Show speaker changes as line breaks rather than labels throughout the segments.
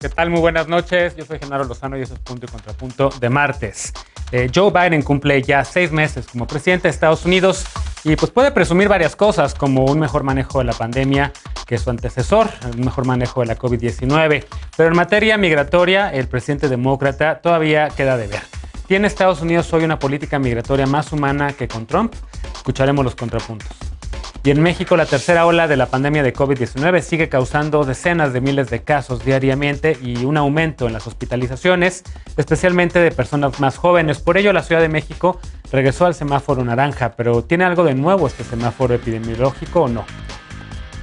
¿Qué tal? Muy buenas noches. Yo soy Genaro Lozano y eso es Punto y Contrapunto de martes. Joe Biden cumple ya 6 meses como presidente de Estados Unidos y pues puede presumir varias cosas como un mejor manejo de la pandemia que su antecesor, un mejor manejo de la COVID-19. Pero en materia migratoria, el presidente demócrata todavía queda de ver. ¿Tiene Estados Unidos hoy una política migratoria más humana que con Trump? Escucharemos los contrapuntos. Y en México, la tercera ola de la pandemia de COVID-19 sigue causando decenas de miles de casos diariamente y un aumento en las hospitalizaciones, especialmente de personas más jóvenes. Por ello, la Ciudad de México regresó al semáforo naranja, pero ¿tiene algo de nuevo este semáforo epidemiológico o no?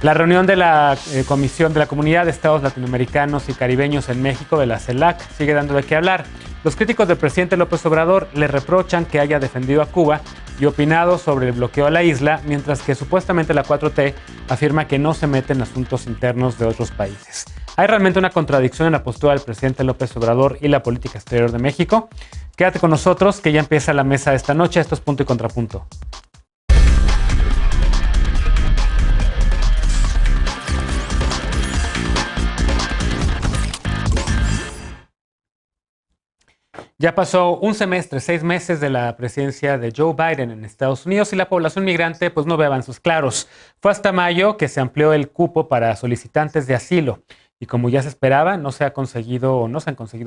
La reunión de la Comisión de la Comunidad de Estados Latinoamericanos y Caribeños en México, de la CELAC, sigue dando de qué hablar. Los críticos del presidente López Obrador le reprochan que haya defendido a Cuba y opinado sobre el bloqueo a la isla, mientras que supuestamente la 4T afirma que no se mete en asuntos internos de otros países. ¿Hay realmente una contradicción en la postura del presidente López Obrador y la política exterior de México? Quédate con nosotros, que ya empieza la mesa esta noche. Esto es Punto y Contrapunto. Ya pasó un semestre, 6 meses de la presidencia de Joe Biden en Estados Unidos y la población migrante pues no ve avances claros. Fue hasta mayo que se amplió el cupo para solicitantes de asilo y como ya se esperaba, no se han conseguido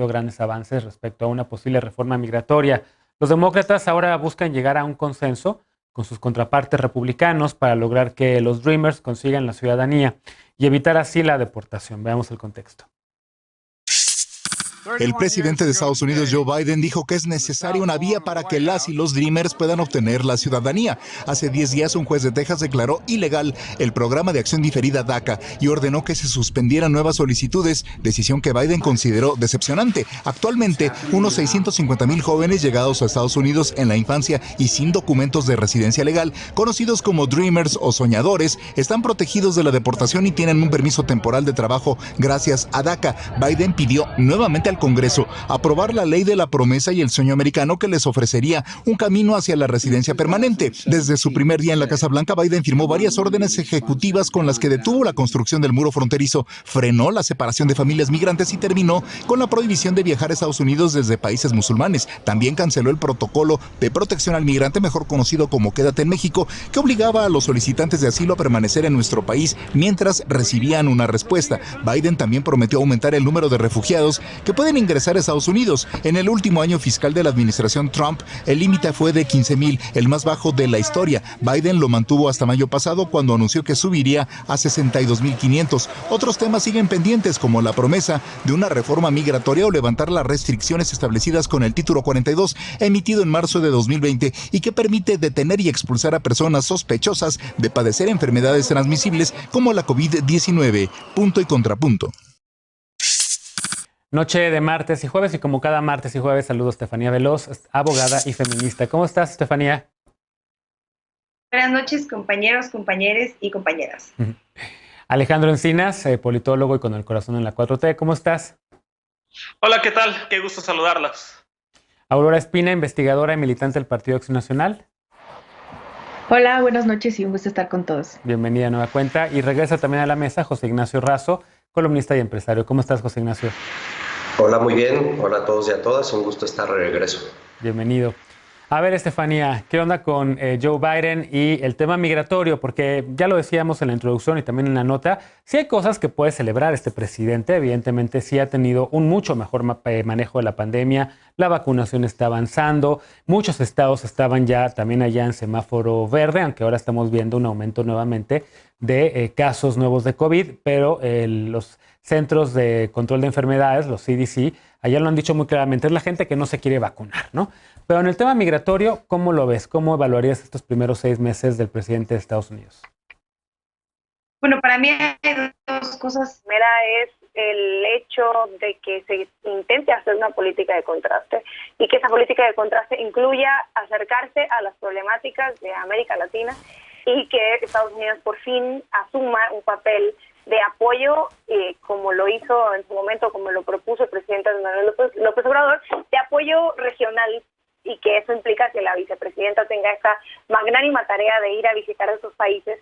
grandes avances respecto a una posible reforma migratoria. Los demócratas ahora buscan llegar a un consenso con sus contrapartes republicanos para lograr que los Dreamers consigan la ciudadanía y evitar así la deportación. Veamos el contexto.
El presidente de Estados Unidos, Joe Biden, dijo que es necesaria una vía para que las y los Dreamers puedan obtener la ciudadanía. Hace 10 días, un juez de Texas declaró ilegal el programa de acción diferida DACA y ordenó que se suspendieran nuevas solicitudes, decisión que Biden consideró decepcionante. Actualmente, unos 650,000 jóvenes llegados a Estados Unidos en la infancia y sin documentos de residencia legal, conocidos como Dreamers o soñadores, están protegidos de la deportación y tienen un permiso temporal de trabajo gracias a DACA. Biden pidió nuevamente al Congreso aprobar la ley de la promesa y el sueño americano que les ofrecería un camino hacia la residencia permanente. Desde su primer día en la Casa Blanca, Biden firmó varias órdenes ejecutivas con las que detuvo la construcción del muro fronterizo, frenó la separación de familias migrantes y terminó con la prohibición de viajar a Estados Unidos desde países musulmanes. También canceló el protocolo de protección al migrante, mejor conocido como Quédate en México, que obligaba a los solicitantes de asilo a permanecer en nuestro país mientras recibían una respuesta. Biden también prometió aumentar el número de refugiados que pueden ingresar a Estados Unidos. En el último año fiscal de la administración Trump, el límite fue de 15,000, el más bajo de la historia. Biden lo mantuvo hasta mayo pasado, cuando anunció que subiría a 62,500. Otros temas siguen pendientes, como la promesa de una reforma migratoria o levantar las restricciones establecidas con el Título 42, emitido en marzo de 2020 y que permite detener y expulsar a personas sospechosas de padecer enfermedades transmisibles como la COVID-19. Punto y contrapunto.
Noche de martes y jueves, y como cada martes y jueves, saludo a Estefanía Veloz, abogada y feminista. ¿Cómo estás, Estefanía?
Buenas noches, compañeros, compañeres y compañeras.
Alejandro Encinas, politólogo y con el corazón en la 4T. ¿Cómo estás?
Hola, ¿qué tal? Qué gusto saludarlas.
Aurora Espina, investigadora y militante del Partido Acción Nacional.
Hola, buenas noches y un gusto estar con todos.
Bienvenida a nueva cuenta. Y regresa también a la mesa José Ignacio Razo, columnista y empresario. ¿Cómo estás, José Ignacio?
Hola, muy bien. Hola a todos y a todas. Un gusto estar de regreso.
Bienvenido. A ver, Estefanía, ¿qué onda con Joe Biden y el tema migratorio? Porque ya lo decíamos en la introducción y también en la nota, sí hay cosas que puede celebrar este presidente. Evidentemente sí ha tenido un mucho mejor manejo de la pandemia, la vacunación está avanzando, muchos estados estaban ya también allá en semáforo verde, aunque ahora estamos viendo un aumento nuevamente de casos nuevos de COVID, pero los Centros de Control de Enfermedades, los CDC, allá lo han dicho muy claramente, es la gente que no se quiere vacunar, ¿no? Pero en el tema migratorio, ¿cómo lo ves? ¿Cómo evaluarías estos primeros 6 meses del presidente de Estados Unidos?
Bueno, para mí hay dos cosas. La primera es el hecho de que se intente hacer una política de contraste y que esa política de contraste incluya acercarse a las problemáticas de América Latina y que Estados Unidos por fin asuma un papel de apoyo, como lo hizo en su momento, como lo propuso el presidente Manuel López Obrador, de apoyo regional, y que eso implica que la vicepresidenta tenga esta magnánima tarea de ir a visitar esos países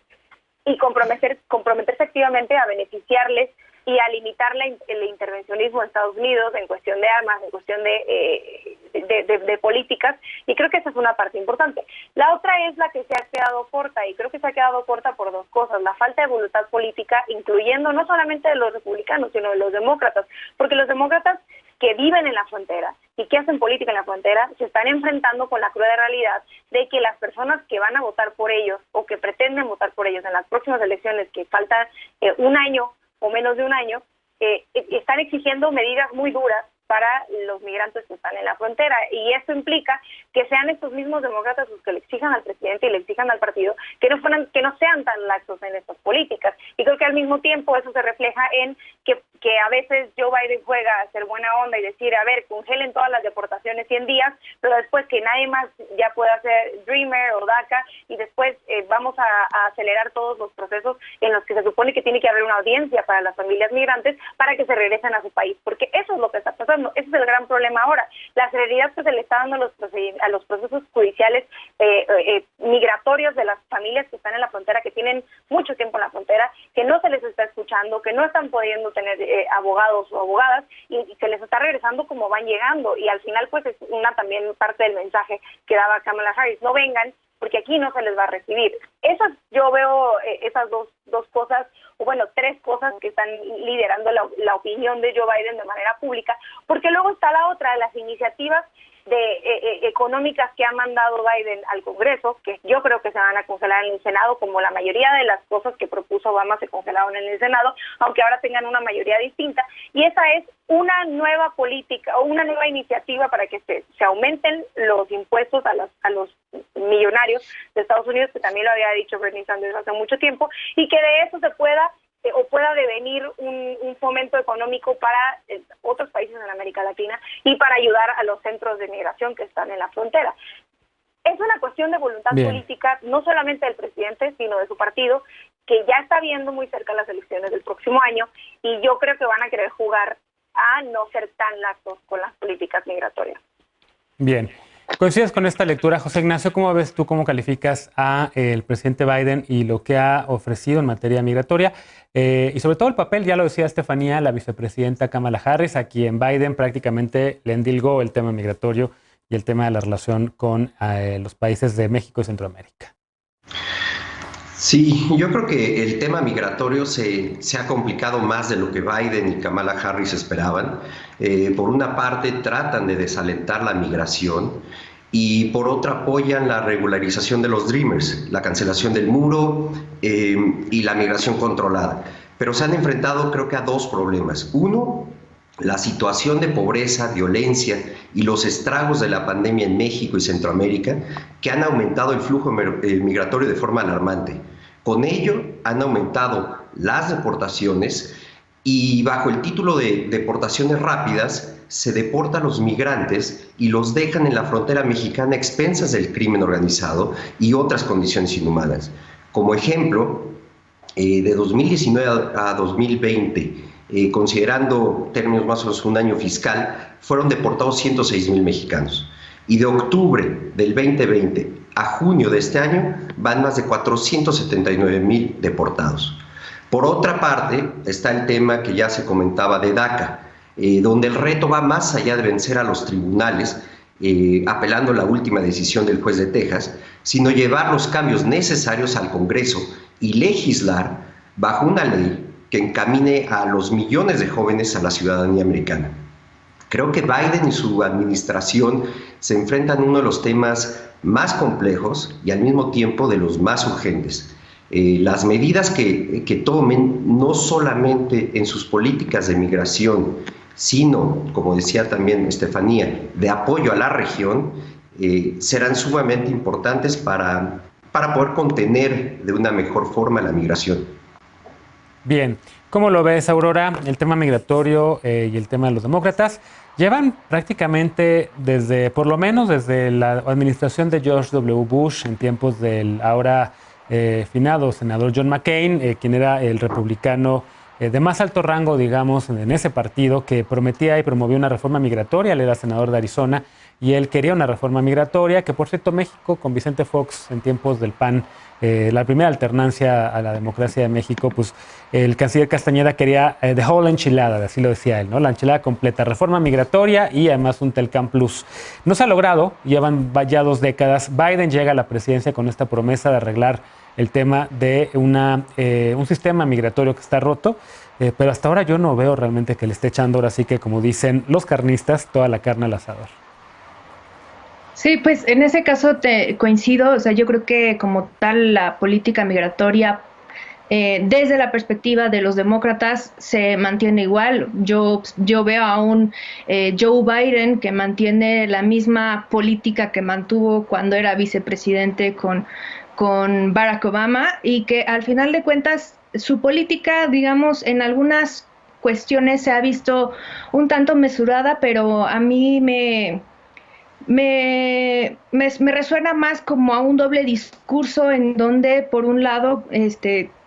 y comprometerse activamente a beneficiarles y a limitar el intervencionismo de Estados Unidos en cuestión de armas, en cuestión de políticas, y creo que esa es una parte importante. La otra es la que se ha quedado corta, y creo que se ha quedado corta por dos cosas: la falta de voluntad política, incluyendo no solamente de los republicanos, sino de los demócratas, porque los demócratas que viven en la frontera y que hacen política en la frontera se están enfrentando con la cruda realidad de que las personas que van a votar por ellos o que pretenden votar por ellos en las próximas elecciones, que faltan un año o menos de un año, están exigiendo medidas muy duras para los migrantes que están en la frontera, y eso implica que sean estos mismos demócratas los que le exijan al presidente y le exijan al partido que no sean tan laxos en estas políticas. Y creo que al mismo tiempo eso se refleja en que a veces Joe Biden juega a ser buena onda y decir, a ver, congelen todas las deportaciones 100 días, pero después que nadie más ya pueda hacer Dreamer o DACA, y después vamos a acelerar todos los procesos en los que se supone que tiene que haber una audiencia para las familias migrantes para que se regresen a su país, porque eso es lo que está pasando. Ese es el gran problema ahora, la celeridad que se le está dando a los procesos judiciales migratorios de las familias que están en la frontera, que tienen mucho tiempo en la frontera, que no se les está escuchando, que no están pudiendo tener abogados o abogadas, y se les está regresando como van llegando, y al final pues es una también parte del mensaje que daba Kamala Harris: no vengan porque aquí no se les va a recibir. Yo veo esas dos cosas, o bueno, tres cosas que están liderando la opinión de Joe Biden de manera pública, porque luego está la otra, las iniciativas económicas que ha mandado Biden al Congreso, que yo creo que se van a congelar en el Senado, como la mayoría de las cosas que propuso Obama se congelaron en el Senado, aunque ahora tengan una mayoría distinta, y esa es una nueva política o una nueva iniciativa para que se aumenten los impuestos a los millonarios de Estados Unidos, que también lo había dicho Bernie Sanders hace mucho tiempo, y que de eso se pueda devenir un fomento económico para otros países en América Latina y para ayudar a los centros de migración que están en la frontera. Es una cuestión de voluntad política, no solamente del presidente, sino de su partido, que ya está viendo muy cerca las elecciones del próximo año, y yo creo que van a querer jugar a no ser tan laxos con las políticas migratorias.
Bien. ¿Coincides con esta lectura, José Ignacio? ¿Cómo ves tú, cómo calificas a el presidente Biden y lo que ha ofrecido en materia migratoria? Y sobre todo el papel, ya lo decía Estefanía, la vicepresidenta Kamala Harris, a quien Biden prácticamente le endilgó el tema migratorio y el tema de la relación con los países de México y Centroamérica.
Sí, yo creo que el tema migratorio se ha complicado más de lo que Biden y Kamala Harris esperaban. Por una parte tratan de desalentar la migración y por otra apoyan la regularización de los Dreamers, la cancelación del muro y la migración controlada. Pero se han enfrentado, creo que, a dos problemas. Uno, la situación de pobreza, violencia y los estragos de la pandemia en México y Centroamérica, que han aumentado el flujo migratorio de forma alarmante. Con ello han aumentado las deportaciones, y bajo el título de deportaciones rápidas se deporta a los migrantes y los dejan en la frontera mexicana a expensas del crimen organizado y otras condiciones inhumanas. Como ejemplo, de 2019 a 2020, considerando términos más o menos un año fiscal, fueron deportados 106,000 mexicanos. Y de octubre del 2020 a junio de este año van más de 479,000 deportados. Por otra parte, está el tema que ya se comentaba de DACA, donde el reto va más allá de vencer a los tribunales, apelando a la última decisión del juez de Texas, sino llevar los cambios necesarios al Congreso y legislar bajo una ley que encamine a los millones de jóvenes a la ciudadanía americana. Creo que Biden y su administración se enfrentan a uno de los temas más complejos y al mismo tiempo de los más urgentes. Las medidas que tomen, no solamente en sus políticas de migración, sino, como decía también Estefanía, de apoyo a la región, serán sumamente importantes para poder contener de una mejor forma la migración.
Bien, ¿cómo lo ves, Aurora? El tema migratorio y el tema de los demócratas llevan prácticamente por lo menos desde la administración de George W. Bush, en tiempos del ahora finado senador John McCain, quien era el republicano de más alto rango, digamos, en ese partido, que prometía y promovió una reforma migratoria. Él era senador de Arizona y él quería una reforma migratoria, que por cierto México con Vicente Fox en tiempos del PAN, la primera alternancia a la democracia de México, pues el canciller Castañeda quería the whole enchilada, así lo decía él, ¿no? La enchilada completa, reforma migratoria y además un Telcam Plus. No se ha logrado, llevan ya 2 décadas. Biden llega a la presidencia con esta promesa de arreglar el tema de un sistema migratorio que está roto, pero hasta ahora yo no veo realmente que le esté echando, ahora sí que como dicen los carnistas, toda la carne al asador.
Sí, pues en ese caso te coincido, o sea, yo creo que como tal la política migratoria desde la perspectiva de los demócratas se mantiene igual. Yo veo a un Joe Biden que mantiene la misma política que mantuvo cuando era vicepresidente con Barack Obama y que al final de cuentas su política, digamos, en algunas cuestiones se ha visto un tanto mesurada, pero a mí me resuena más como a un doble discurso en donde, por un lado,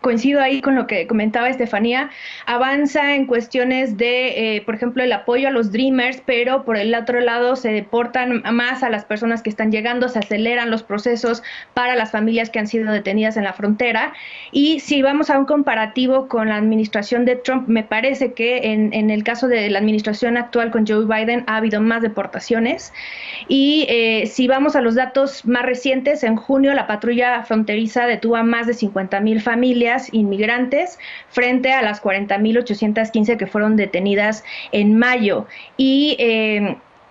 coincido ahí con lo que comentaba Estefanía, avanza en cuestiones de, por ejemplo, el apoyo a los Dreamers, pero por el otro lado se deportan más a las personas que están llegando, se aceleran los procesos para las familias que han sido detenidas en la frontera. Y si vamos a un comparativo con la administración de Trump, me parece que en el caso de la administración actual con Joe Biden ha habido más deportaciones. Y si vamos a los datos más recientes, en junio la patrulla fronteriza detuvo a más de 50,000 familias inmigrantes frente a las 40,815 que fueron detenidas en mayo. Y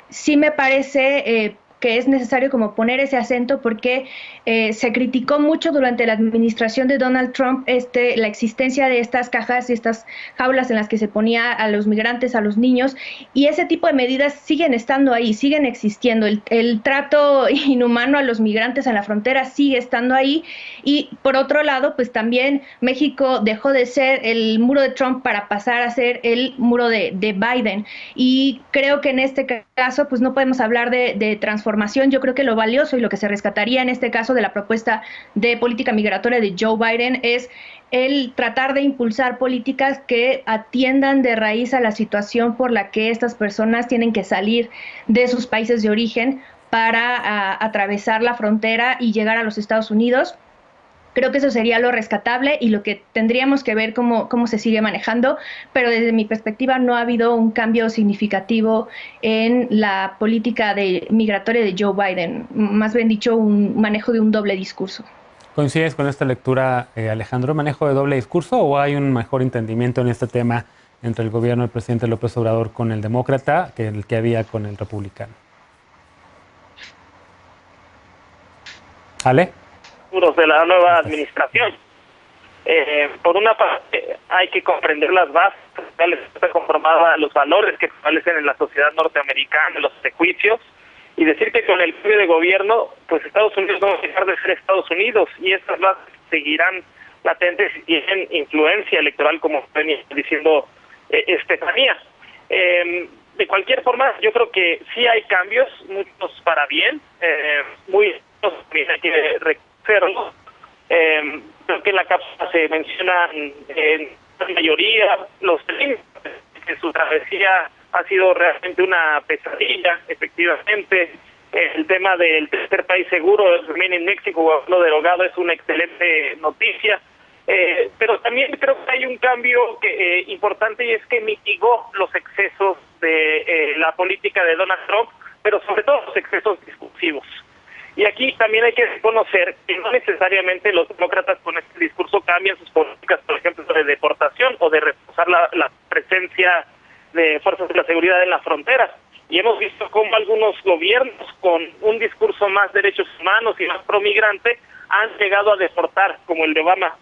sí me parece que es necesario como poner ese acento porque se criticó mucho durante la administración de Donald Trump la existencia de estas cajas y estas jaulas en las que se ponía a los migrantes, a los niños, y ese tipo de medidas siguen estando ahí, siguen existiendo. El trato inhumano a los migrantes en la frontera sigue estando ahí, y por otro lado, pues también México dejó de ser el muro de Trump para pasar a ser el muro de Biden, y creo que en este caso pues no podemos hablar de transformación. Yo creo que lo valioso y lo que se rescataría en este caso de la propuesta de política migratoria de Joe Biden es el tratar de impulsar políticas que atiendan de raíz a la situación por la que estas personas tienen que salir de sus países de origen para atravesar la frontera y llegar a los Estados Unidos. Creo que eso sería lo rescatable y lo que tendríamos que ver cómo se sigue manejando, pero desde mi perspectiva no ha habido un cambio significativo en la política migratoria de Joe Biden, más bien dicho, un manejo de un doble discurso.
¿Coincides con esta lectura, Alejandro, manejo de doble discurso, o hay un mejor entendimiento en este tema entre el gobierno del presidente López Obrador con el demócrata que el que había con el republicano? ¿Ale?
De la nueva administración. Por una parte, hay que comprender las bases sociales que está conformada, los valores que prevalecen en la sociedad norteamericana, los prejuicios, y decir que con el cambio de gobierno, pues Estados Unidos no va a dejar de ser Estados Unidos, y estas bases seguirán latentes y tienen influencia electoral, como venía diciendo Estefanía. De cualquier forma, yo creo que sí hay cambios, muchos para bien, muy también hay que reconocerlo. Creo que en la cápsula se mencionan en la mayoría los delitos, que su travesía ha sido realmente una pesadilla, efectivamente. El tema del tercer país seguro, el Remain in Mexico, lo derogado, es una excelente noticia. Pero también creo que hay un cambio importante, y es que mitigó los excesos de la política de Donald Trump, pero sobre todo los excesos discursivos. Y aquí también hay que reconocer que no necesariamente los demócratas con este discurso cambian sus políticas, por ejemplo, de deportación o de reforzar la presencia de fuerzas de la seguridad en las fronteras. Y hemos visto cómo algunos gobiernos con un discurso más derechos humanos y más promigrante han llegado a deportar, como el de Obama,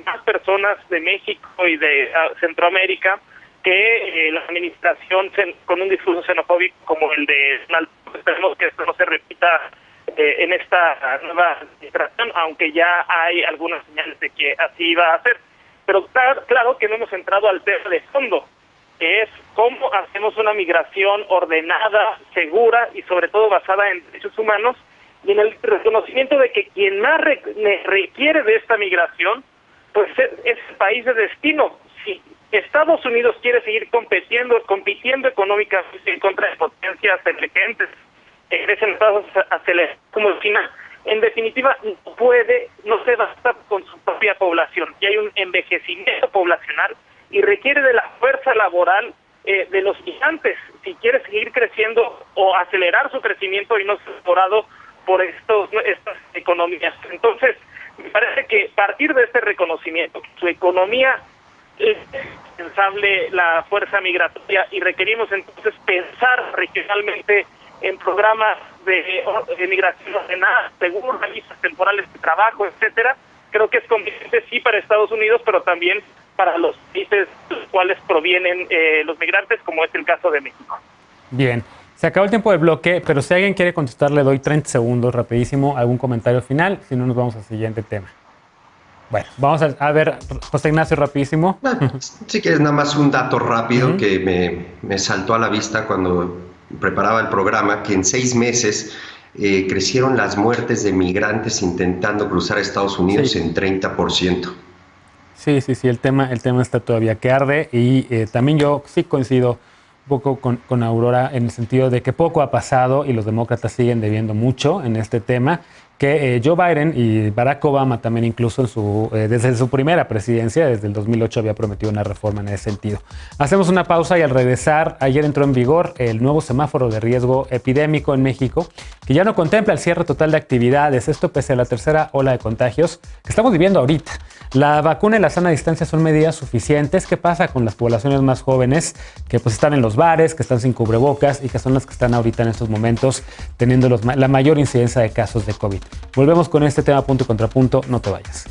más personas de México y de Centroamérica que la administración con un discurso xenofóbico como el de Donald Trump. Esperemos que esto no se repita en esta nueva administración, aunque ya hay algunas señales de que así va a ser. Pero claro que no hemos entrado al tema de fondo, que es cómo hacemos una migración ordenada, segura y sobre todo basada en derechos humanos, y en el reconocimiento de que quien más requiere de esta migración pues es el país de destino. Si Estados Unidos quiere seguir compitiendo económicamente en contra de potencias emergentes crecen en tasas aceleradas como China, en definitiva no se basta con su propia población, y hay un envejecimiento poblacional y requiere de la fuerza laboral de los gigantes si quiere seguir creciendo o acelerar su crecimiento y no ser devorado por estas economías. Entonces, me parece que partir de este reconocimiento, su economía es indispensable la fuerza migratoria, y requerimos entonces pensar regionalmente en programas de migración ordenada, segura, visas temporales de trabajo, etcétera. Creo que es conveniente sí para Estados Unidos, pero también para los países de los cuales provienen los migrantes, como es el caso de México.
Bien, se acabó el tiempo del bloque, pero si alguien quiere contestar, le doy 30 segundos, rapidísimo, algún comentario final, si no nos vamos al siguiente tema. Bueno, vamos a ver, José Ignacio, rapidísimo.
Sí, que es nada más un dato rápido que me saltó a la vista cuando preparaba el programa, que en 6 meses crecieron las muertes de migrantes intentando cruzar a Estados Unidos en 30%.
Sí, el tema está todavía que arde, y también yo sí coincido un poco con Aurora en el sentido de que poco ha pasado y los demócratas siguen debiendo mucho en este tema, que Joe Biden y Barack Obama también incluso desde su primera presidencia, desde el 2008, había prometido una reforma en ese sentido. Hacemos una pausa y al regresar, ayer entró en vigor el nuevo semáforo de riesgo epidémico en México, que ya no contempla el cierre total de actividades, esto pese a la tercera ola de contagios que estamos viviendo ahorita. La vacuna y la sana distancia son medidas suficientes. ¿Qué pasa con las poblaciones más jóvenes que pues están en los bares, que están sin cubrebocas y que son las que están ahorita en estos momentos teniendo la mayor incidencia de casos de COVID? Volvemos con este tema punto y contrapunto, no te vayas.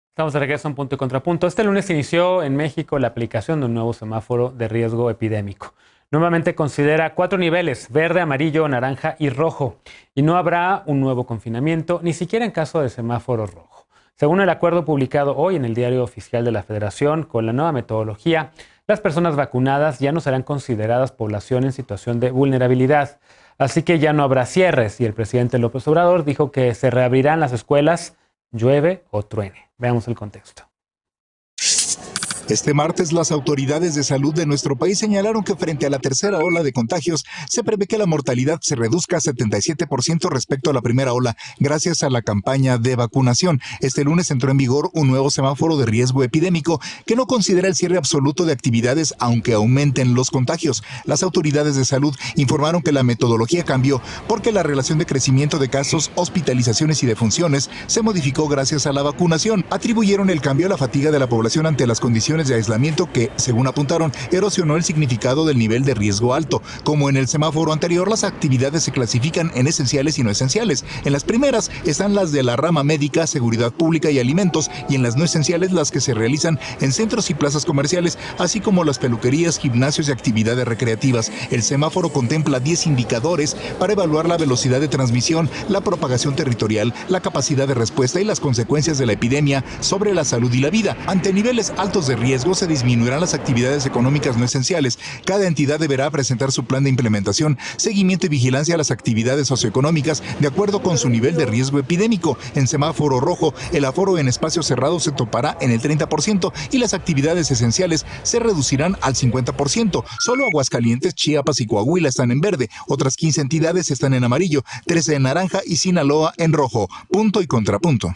Estamos de regreso en Punto y Contrapunto. Este lunes inició en México la aplicación de un nuevo semáforo de riesgo epidémico. Nuevamente considera 4 niveles: verde, amarillo, naranja y rojo. Y no habrá un nuevo confinamiento, ni siquiera en caso de semáforo rojo. Según el acuerdo publicado hoy en el Diario Oficial de la Federación, con la nueva metodología, las personas vacunadas ya no serán consideradas población en situación de vulnerabilidad. Así que ya no habrá cierres, y el presidente López Obrador dijo que se reabrirán las escuelas, llueve o truene. Veamos el contexto.
Este martes, las autoridades de salud de nuestro país señalaron que frente a la tercera ola de contagios, se prevé que la mortalidad se reduzca a 77% respecto a la primera ola, gracias a la campaña de vacunación. Este lunes entró en vigor un nuevo semáforo de riesgo epidémico que no considera el cierre absoluto de actividades, aunque aumenten los contagios. Las autoridades de salud informaron que la metodología cambió porque la relación de crecimiento de casos, hospitalizaciones y defunciones se modificó gracias a la vacunación. Atribuyeron el cambio a la fatiga de la población ante las condiciones de aislamiento que, según apuntaron, erosionó el significado del nivel de riesgo alto. Como en el semáforo anterior, las actividades se clasifican en esenciales y no esenciales. En las primeras están las de la rama médica, seguridad pública y alimentos, y en las no esenciales las que se realizan en centros y plazas comerciales, así como las peluquerías, gimnasios y actividades recreativas. El semáforo contempla 10 indicadores para evaluar la velocidad de transmisión, la propagación territorial, la capacidad de respuesta y las consecuencias de la epidemia sobre la salud y la vida. Ante niveles altos de riesgo, se disminuirán las actividades económicas no esenciales. Cada entidad deberá presentar su plan de implementación, seguimiento y vigilancia a las actividades socioeconómicas de acuerdo con su nivel de riesgo epidémico. En semáforo rojo, el aforo en espacios cerrados se topará en el 30% y las actividades esenciales se reducirán al 50%. Solo Aguascalientes, Chiapas y Coahuila están en verde. Otras 15 entidades están en amarillo, 13 en naranja y Sinaloa en rojo. Punto y contrapunto.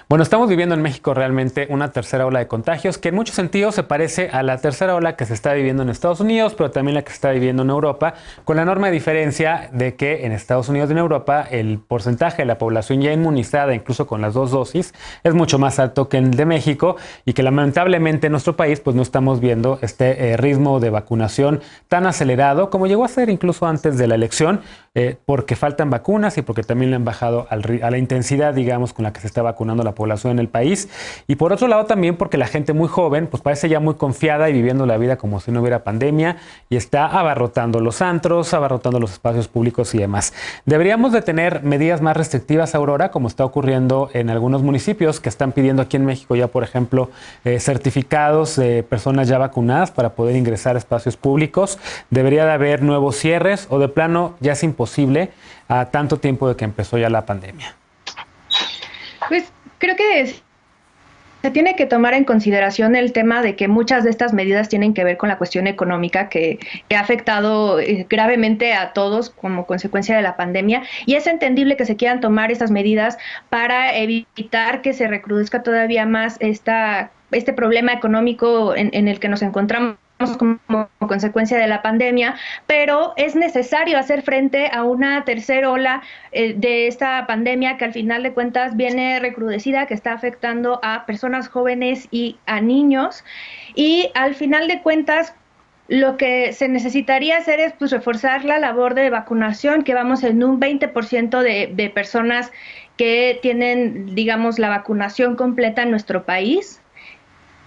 Bueno, estamos viviendo en México realmente una tercera ola de contagios que en muchos sentidos se parece a la tercera ola que se está viviendo en Estados Unidos, pero también la que se está viviendo en Europa, con la enorme diferencia de que en Estados Unidos y en Europa el porcentaje de la población ya inmunizada, incluso con las 2 dosis, es mucho más alto que el de México, y que lamentablemente en nuestro país pues no estamos viendo este ritmo de vacunación tan acelerado como llegó a ser incluso antes de la elección, porque faltan vacunas y porque también le han bajado a la intensidad, digamos, con la que se está vacunando la población población en el país. Y por otro lado también porque la gente muy joven pues parece ya muy confiada y viviendo la vida como si no hubiera pandemia y está abarrotando los antros, abarrotando los espacios públicos y demás. Deberíamos de tener medidas más restrictivas, Aurora, como está ocurriendo en algunos municipios que están pidiendo aquí en México ya, por ejemplo, certificados de personas ya vacunadas para poder ingresar a espacios públicos. Debería de haber nuevos cierres o de plano ya es imposible a tanto tiempo de que empezó ya la pandemia.
Pues creo que se tiene que tomar en consideración el tema de que muchas de estas medidas tienen que ver con la cuestión económica que ha afectado gravemente a todos como consecuencia de la pandemia, y es entendible que se quieran tomar estas medidas para evitar que se recrudezca todavía más este problema económico en el que nos encontramos como consecuencia de la pandemia, pero es necesario hacer frente a una tercera ola de esta pandemia que al final de cuentas viene recrudecida, que está afectando a personas jóvenes y a niños, y al final de cuentas lo que se necesitaría hacer es pues reforzar la labor de vacunación, que vamos en un 20% de personas que tienen, digamos, la vacunación completa en nuestro país,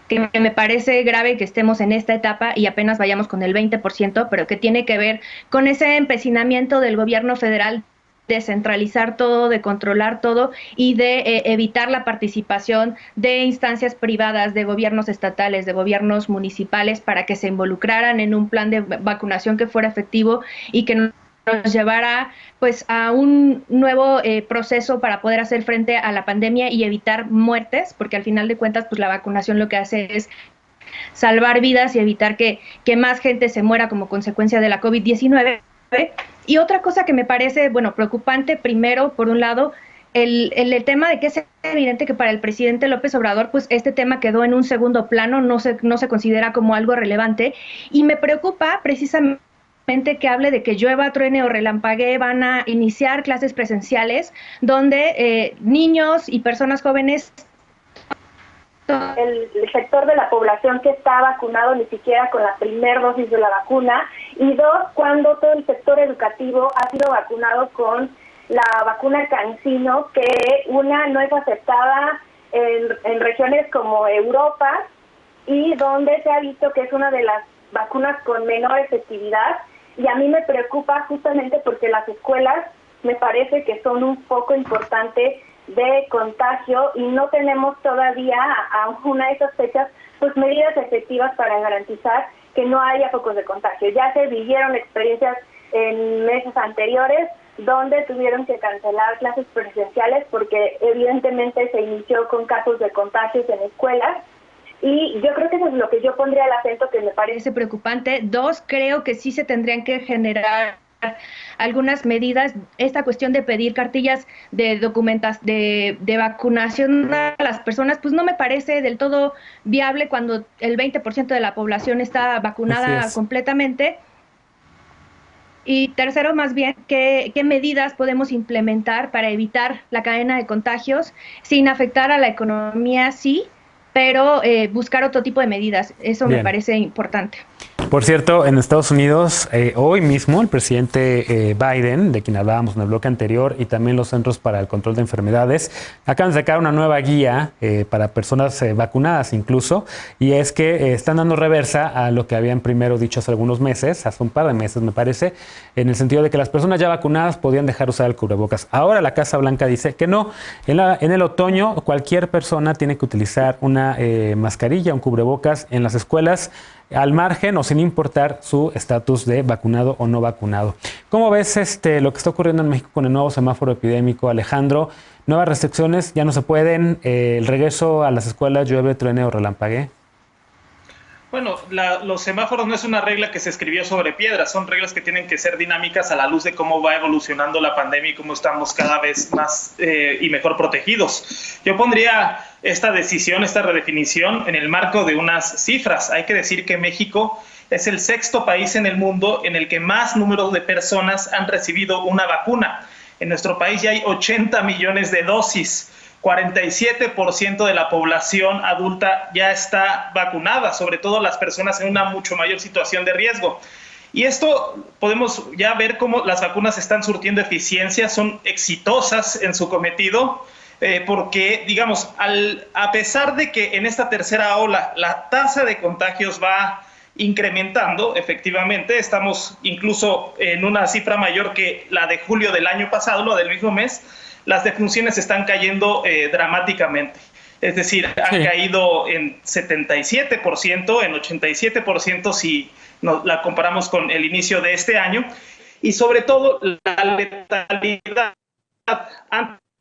que me parece grave que estemos en esta etapa y apenas vayamos con el 20%, pero que tiene que ver con ese empecinamiento del gobierno federal de centralizar todo, de controlar todo y de evitar la participación de instancias privadas, de gobiernos estatales, de gobiernos municipales, para que se involucraran en un plan de vacunación que fuera efectivo y que nos llevará pues a un nuevo proceso para poder hacer frente a la pandemia y evitar muertes, porque al final de cuentas pues la vacunación lo que hace es salvar vidas y evitar que más gente se muera como consecuencia de la COVID-19. Y otra cosa que me parece, preocupante, primero, por un lado, el tema de que es evidente que para el presidente López Obrador, pues este tema quedó en un segundo plano, no se considera como algo relevante, y me preocupa precisamente que hable de que llueva, truene o relampaguee, van a iniciar clases presenciales donde niños y personas jóvenes,
el sector de la población que está vacunado ni siquiera con la primera dosis de la vacuna, y dos, cuando todo el sector educativo ha sido vacunado con la vacuna CanSino, que una no es aceptada en regiones como Europa y donde se ha visto que es una de las vacunas con menor efectividad. Y a mí me preocupa justamente porque las escuelas me parece que son un foco importante de contagio y no tenemos todavía, aún a esas fechas, pues medidas efectivas para garantizar que no haya focos de contagio. Ya se vivieron experiencias en meses anteriores donde tuvieron que cancelar clases presenciales porque evidentemente se inició con casos de contagios en escuelas. Y yo creo que eso es lo que yo pondría el acento, que me parece
preocupante. Dos, creo que sí se tendrían que generar algunas medidas. Esta cuestión de pedir cartillas de de vacunación a las personas, pues no me parece del todo viable cuando el 20% de la población está vacunada completamente. Y tercero, más bien, ¿qué medidas podemos implementar para evitar la cadena de contagios sin afectar a la economía? Sí, pero buscar otro tipo de medidas. Eso me parece importante.
Por cierto, en Estados Unidos, hoy mismo el presidente Biden, de quien hablábamos en el bloque anterior, y también los Centros para el Control de Enfermedades, acaban de sacar una nueva guía para personas vacunadas incluso, y es que están dando reversa a lo que habían primero dicho hace algunos meses, hace un par de meses me parece, en el sentido de que las personas ya vacunadas podían dejar usar el cubrebocas. Ahora la Casa Blanca dice que no. En el otoño cualquier persona tiene que utilizar una mascarilla, un cubrebocas en las escuelas, al margen o sin importar su estatus de vacunado o no vacunado. ¿Cómo ves lo que está ocurriendo en México con el nuevo semáforo epidémico, Alejandro? Nuevas restricciones, ya no se pueden, el regreso a las escuelas, llueve, truene o relampaguee.
Bueno, los semáforos no es una regla que se escribió sobre piedra, son reglas que tienen que ser dinámicas a la luz de cómo va evolucionando la pandemia y cómo estamos cada vez más y mejor protegidos. Yo pondría esta decisión, esta redefinición en el marco de unas cifras. Hay que decir que México es el sexto país en el mundo en el que más número de personas han recibido una vacuna. En nuestro país ya hay 80 millones de dosis. 47% de la población adulta ya está vacunada, sobre todo las personas en una mucho mayor situación de riesgo. Y esto podemos ya ver cómo las vacunas están surtiendo eficiencia, son exitosas en su cometido. porque, digamos, a pesar de que en esta tercera ola la tasa de contagios va incrementando, efectivamente, estamos incluso en una cifra mayor que la de julio del año pasado, lo del mismo mes, las defunciones están cayendo dramáticamente. Es decir, han caído en 77%, en 87% si la comparamos con el inicio de este año. Y sobre todo, la letalidad.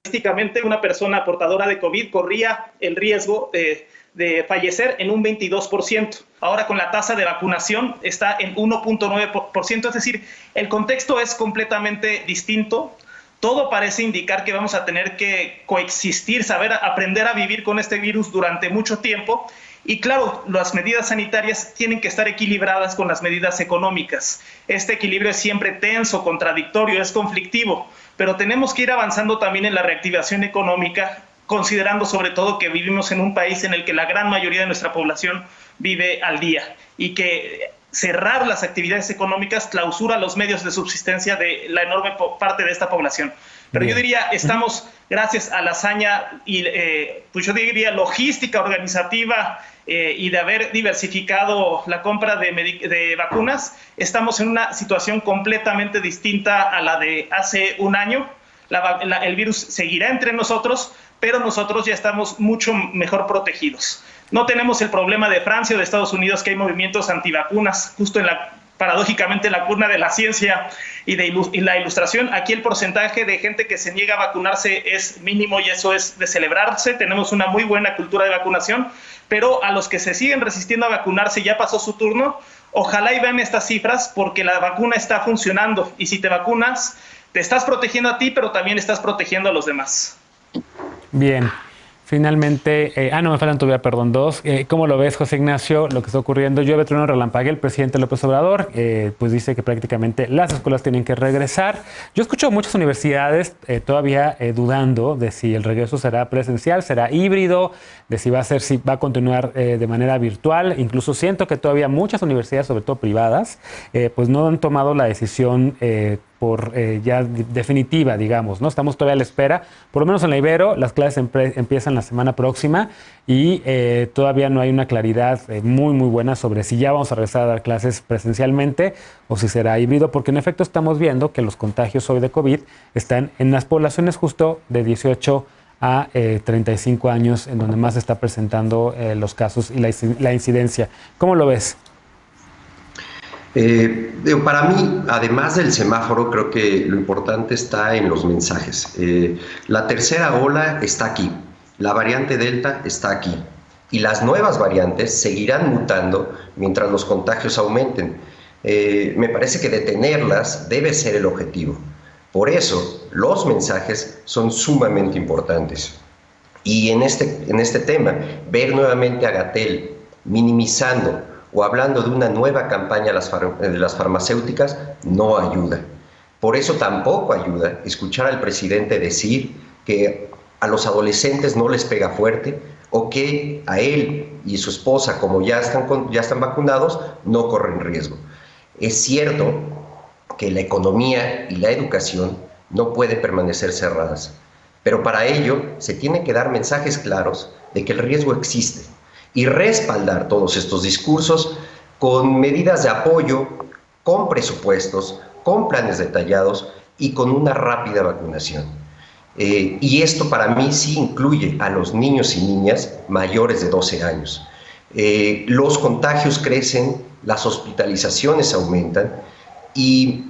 Estadísticamente, una persona portadora de COVID corría el riesgo de fallecer en un 22%. Ahora con la tasa de vacunación está en 1.9%, es decir, el contexto es completamente distinto. Todo parece indicar que vamos a tener que coexistir, aprender a vivir con este virus durante mucho tiempo. Y claro, las medidas sanitarias tienen que estar equilibradas con las medidas económicas. Este equilibrio es siempre tenso, contradictorio, es conflictivo, pero tenemos que ir avanzando también en la reactivación económica, considerando sobre todo que vivimos en un país en el que la gran mayoría de nuestra población vive al día y que cerrar las actividades económicas clausura los medios de subsistencia de la enorme parte de esta población. Pero yo diría, estamos, gracias a la hazaña y pues yo diría logística organizativa y de haber diversificado la compra de vacunas, estamos en una situación completamente distinta a la de hace un año. El virus seguirá entre nosotros, pero nosotros ya estamos mucho mejor protegidos. No tenemos el problema de Francia o de Estados Unidos, que hay movimientos antivacunas, justo paradójicamente la cuna de la ciencia y la ilustración. Aquí el porcentaje de gente que se niega a vacunarse es mínimo y eso es de celebrarse. Tenemos una muy buena cultura de vacunación, pero a los que se siguen resistiendo a vacunarse ya pasó su turno. Ojalá y vean estas cifras porque la vacuna está funcionando y si te vacunas te estás protegiendo a ti, pero también estás protegiendo a los demás.
Bien. Finalmente, me faltan todavía, dos. ¿Cómo lo ves, José Ignacio, lo que está ocurriendo? Llueve, trueno, relampaguea. El presidente López Obrador pues dice que prácticamente las escuelas tienen que regresar. Yo escucho muchas universidades todavía dudando de si el regreso será presencial, será híbrido, de si va a continuar de manera virtual. Incluso siento que todavía muchas universidades, sobre todo privadas, pues no han tomado la decisión ya definitiva, digamos, ¿no? Estamos todavía a la espera. Por lo menos en la Ibero, las clases empiezan la semana próxima y todavía no hay una claridad muy buena sobre si ya vamos a regresar a dar clases presencialmente o si será híbrido, porque en efecto estamos viendo que los contagios hoy de COVID están en las poblaciones justo de 18 a 35 años, en donde más se está presentando los casos y la incidencia. ¿Cómo lo ves?
Para mí, además del semáforo, creo que lo importante está en los mensajes. La tercera ola está aquí, la variante Delta está aquí y las nuevas variantes seguirán mutando mientras los contagios aumenten. Me parece que detenerlas debe ser el objetivo. Por eso, los mensajes son sumamente importantes. Y en este tema, ver nuevamente a Gatell minimizando o hablando de una nueva campaña de las farmacéuticas no ayuda. Por eso tampoco ayuda escuchar al presidente decir que a los adolescentes no les pega fuerte o que a él y su esposa, como ya están vacunados, no corren riesgo. Es cierto que la economía y la educación no pueden permanecer cerradas, pero para ello se tienen que dar mensajes claros de que el riesgo existe y respaldar todos estos discursos con medidas de apoyo, con presupuestos, con planes detallados y con una rápida vacunación. Y esto para mí sí incluye a los niños y niñas mayores de 12 años. Los contagios crecen, las hospitalizaciones aumentan y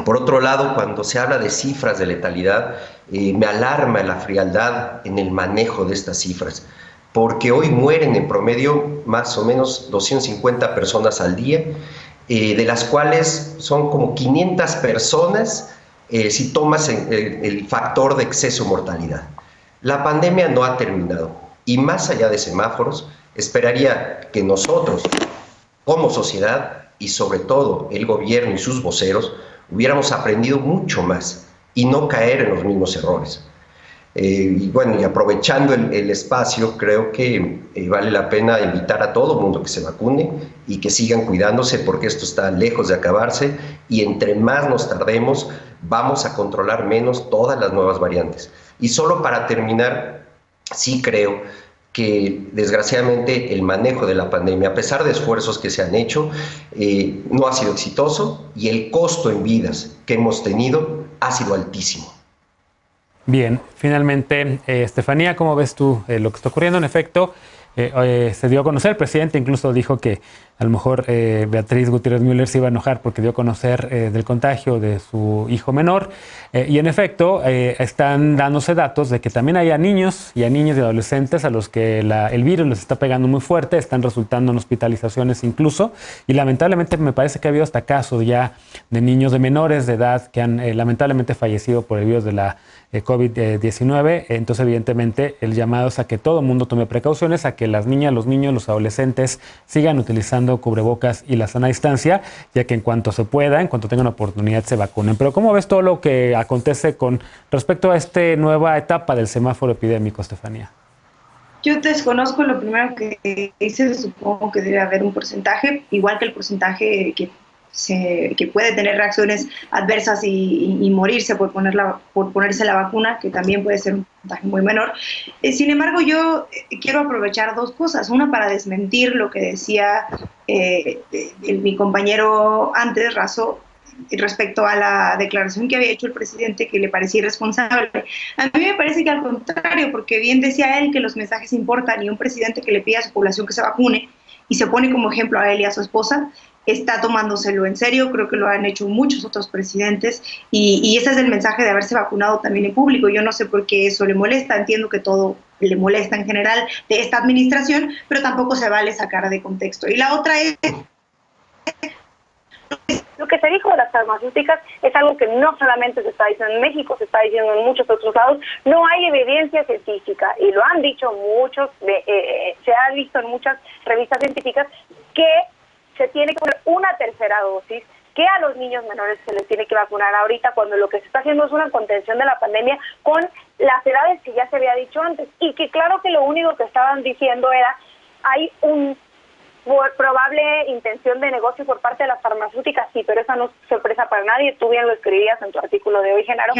por otro lado, cuando se habla de cifras de letalidad, me alarma la frialdad en el manejo de estas cifras, porque hoy mueren en promedio más o menos 250 personas al día, de las cuales son como 500 personas si tomas el factor de exceso mortalidad. La pandemia no ha terminado y más allá de semáforos, esperaría que nosotros, como sociedad y sobre todo el gobierno y sus voceros, hubiéramos aprendido mucho más y no caer en los mismos errores. Y bueno, y aprovechando el espacio, creo que vale la pena invitar a todo mundo que se vacune y que sigan cuidándose, porque esto está lejos de acabarse, y entre más nos tardemos, vamos a controlar menos todas las nuevas variantes. Y solo para terminar, sí creo que desgraciadamente el manejo de la pandemia, a pesar de esfuerzos que se han hecho, no ha sido exitoso, y el costo en vidas que hemos tenido ha sido altísimo.
Bien, finalmente, Estefanía, ¿cómo ves tú lo que está ocurriendo? En efecto, se dio a conocer, el presidente incluso dijo que a lo mejor Beatriz Gutiérrez Müller se iba a enojar porque dio a conocer del contagio de su hijo menor, y en efecto están dándose datos de que también hay a niños y adolescentes a los que el virus les está pegando muy fuerte, están resultando en hospitalizaciones incluso, y lamentablemente me parece que ha habido hasta casos ya de niños de menores de edad que han lamentablemente fallecido por el virus de la COVID-19. Entonces, evidentemente, el llamado es a que todo el mundo tome precauciones, a que las niñas, los niños, los adolescentes sigan utilizando cubrebocas y la sana distancia, ya que en cuanto se pueda, en cuanto tengan oportunidad, se vacunen. Pero ¿cómo ves todo lo que acontece con respecto a esta nueva etapa del semáforo epidémico, Estefanía?
Yo desconozco, lo primero que dice, supongo que debe haber un porcentaje, igual que el porcentaje que puede tener reacciones adversas y morirse por ponerse la vacuna, que también puede ser un porcentaje muy menor. Sin embargo, yo quiero aprovechar dos cosas. Una, para desmentir lo que decía mi compañero antes, Razo, respecto a la declaración que había hecho el presidente, que le parecía irresponsable. A mí me parece que al contrario, porque bien decía él que los mensajes importan, y un presidente que le pide a su población que se vacune y se pone como ejemplo a él y a su esposa, está tomándoselo en serio. Creo que lo han hecho muchos otros presidentes, y ese es el mensaje de haberse vacunado también en público. Yo no sé por qué eso le molesta, entiendo que todo le molesta en general de esta administración, pero tampoco se vale sacar de contexto. Y la otra es...
Lo que se dijo de las farmacéuticas es algo que no solamente se está diciendo en México, se está diciendo en muchos otros lados. No hay evidencia científica, y lo han dicho muchos, se ha visto en muchas revistas científicas, que se tiene que poner una tercera dosis, que a los niños menores se les tiene que vacunar ahorita, cuando lo que se está haciendo es una contención de la pandemia con las edades que ya se había dicho antes, y que claro que lo único que estaban diciendo era, hay un probable intención de negocio por parte de las farmacéuticas, sí, pero esa no es sorpresa para nadie. Tú bien lo escribías en tu artículo de hoy, Genaro.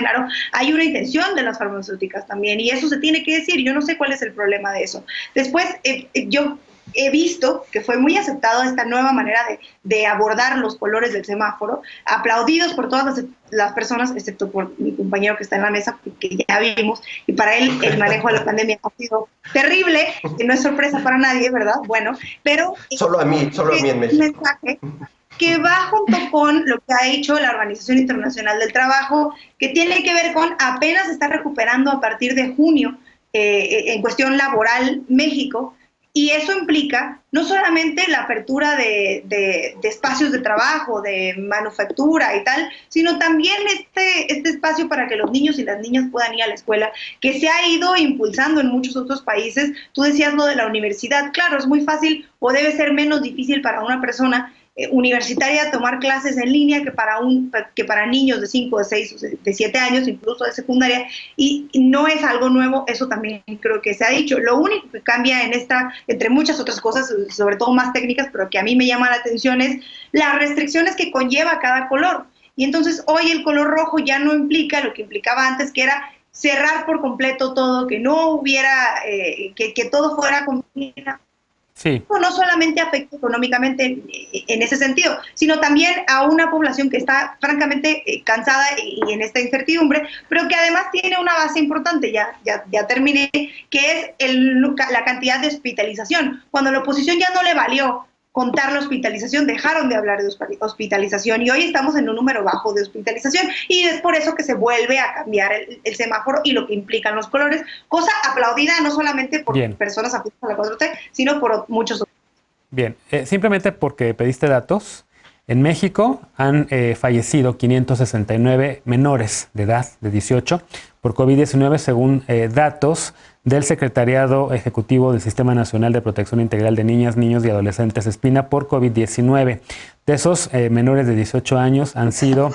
Hay una intención de las farmacéuticas también, y eso se tiene que decir. Yo no sé cuál es el problema de eso. Después, yo he visto que fue muy aceptado esta nueva manera de abordar los colores del semáforo, aplaudidos por todas las personas, excepto por mi compañero que está en la mesa, porque ya vimos, y para él el manejo de la pandemia ha sido terrible, que no es sorpresa para nadie, ¿verdad? Bueno, pero...
Solo a mí en México.
Un mensaje que va junto con lo que ha hecho la Organización Internacional del Trabajo, que tiene que ver con apenas está recuperando a partir de junio en cuestión laboral México. Y eso implica no solamente la apertura de espacios de trabajo, de manufactura y tal, sino también este espacio para que los niños y las niñas puedan ir a la escuela, que se ha ido impulsando en muchos otros países. Tú decías lo de la universidad. Claro, es muy fácil, o debe ser menos difícil para una persona universitaria tomar clases en línea que para niños de 5, de 6, de 7 años, incluso de secundaria, y no es algo nuevo. Eso también creo que se ha dicho. Lo único que cambia en entre muchas otras cosas, sobre todo más técnicas, pero que a mí me llama la atención, es las restricciones que conlleva cada color. Y entonces hoy el color rojo ya no implica lo que implicaba antes, que era cerrar por completo todo, que no hubiera, que todo fuera confinado.
Sí.
No solamente afecta económicamente en ese sentido, sino también a una población que está francamente cansada y en esta incertidumbre, pero que además tiene una base importante, ya terminé, que es la cantidad de hospitalización. Cuando a la oposición ya no le valió contar la hospitalización, dejaron de hablar de hospitalización, y hoy estamos en un número bajo de hospitalización, y es por eso que se vuelve a cambiar el semáforo y lo que implican los colores, cosa aplaudida no solamente por personas afines a la 4T, sino por muchos otros.
Bien, simplemente porque pediste datos, en México han fallecido 569 menores de edad de 18 por COVID-19, según datos del Secretariado Ejecutivo del Sistema Nacional de Protección Integral de Niñas, Niños y Adolescentes, SPINA, por COVID-19. De esos menores de 18 años han sido